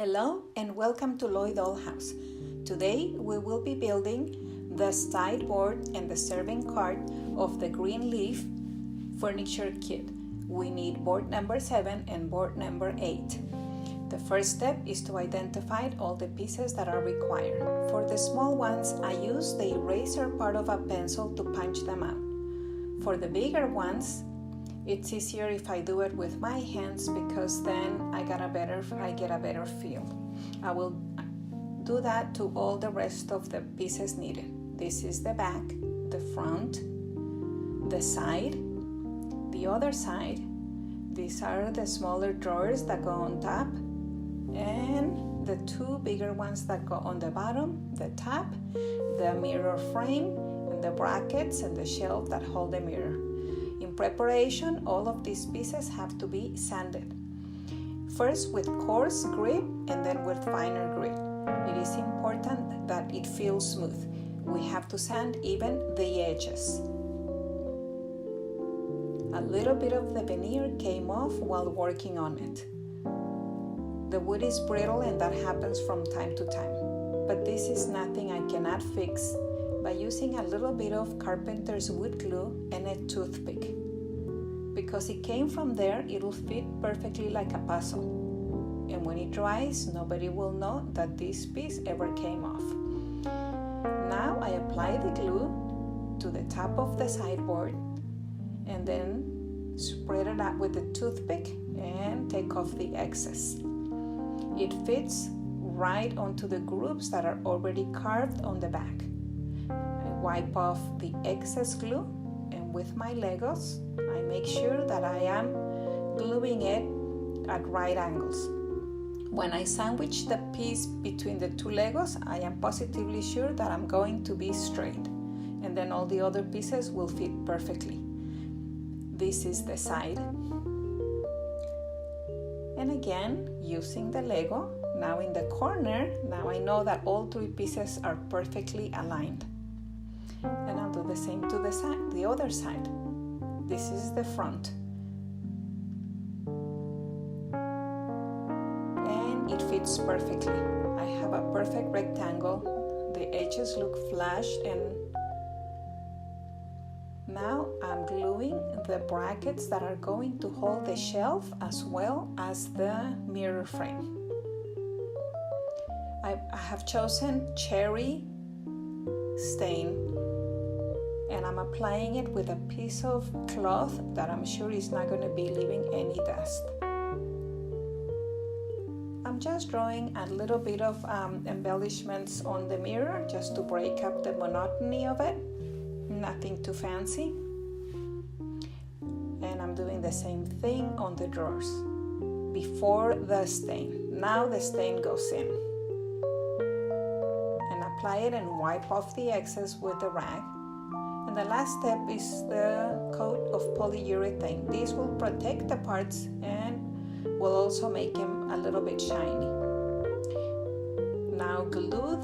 Hello and welcome to Dollhouse. Today we will be building the sideboard and the serving cart of the Greenleaf furniture kit. We need board number 7 and board number 8. The first step is to identify all the pieces that are required. For the small ones, I use the eraser part of a pencil to punch them out. For the bigger ones, it's easier if I do it with my hands because then I get a better feel. I will do that to all the rest of the pieces needed. This is the back, the front, the side, the other side. These are the smaller drawers that go on top, and the two bigger ones that go on the bottom, the top, the mirror frame, and the brackets and the shelf that hold the mirror. In preparation, all of these pieces have to be sanded. First with coarse grit and then with finer grit. It is important that it feels smooth. We have to sand even the edges. A little bit of the veneer came off while working on it. The wood is brittle and that happens from time to time. But this is nothing I cannot fix by using a little bit of carpenter's wood glue and a toothpick. Because it came from there, it will fit perfectly like a puzzle. And when it dries, nobody will know that this piece ever came off. Now I apply the glue to the top of the sideboard and then spread it out with the toothpick and take off the excess. It fits right onto the grooves that are already carved on the back. Wipe off the excess glue, and with my Legos I make sure that I am gluing it at right angles. When I sandwich the piece between the two Legos, I am positively sure that I'm going to be straight, and then all the other pieces will fit perfectly. This is the side, and again using the Lego, now in the corner, now I know that all three pieces are perfectly aligned. And I'll do the same to the other side. This is the front. And it fits perfectly. I have a perfect rectangle. The edges look flush, and now I'm gluing the brackets that are going to hold the shelf as well as the mirror frame. I have chosen cherry stain, and I'm applying it with a piece of cloth that I'm sure is not going to be leaving any dust. I'm just drawing a little bit of embellishments on the mirror just to break up the monotony of it. Nothing too fancy. And I'm doing the same thing on the drawers before the stain. Now the stain goes in. And apply it and wipe off the excess with the rag. And the last step is the coat of polyurethane. This will protect the parts and will also make them a little bit shiny. Now glue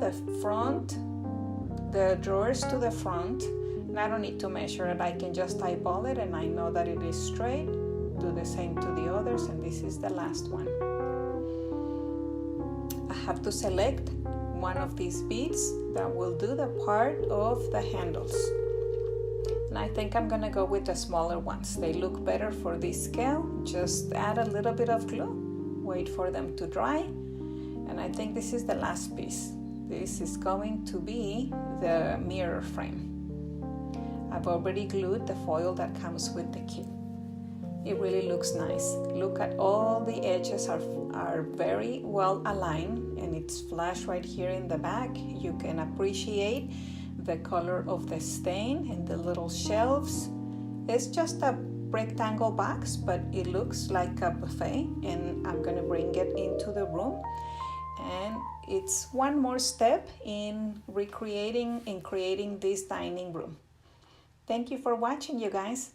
the drawers to the front. And I don't need to measure it. I can just eyeball it and I know that it is straight. Do the same to the others, and this is the last one. I have to select one of these beads that will do the part of the handles. And I think I'm gonna go with the smaller ones. They look better for this scale. Just add a little bit of glue, wait for them to dry, and I think this is the last piece. This is going to be the mirror frame. I've already glued the foil that comes with the kit. It really looks nice. Look at all the edges are very well aligned, and it's flush right here in the back. You can appreciate the color of the stain and the little shelves. It's just a rectangle box, but it looks like a buffet, and I'm gonna bring it into the room. And it's one more step in recreating and creating this dining room. Thank you for watching, you guys.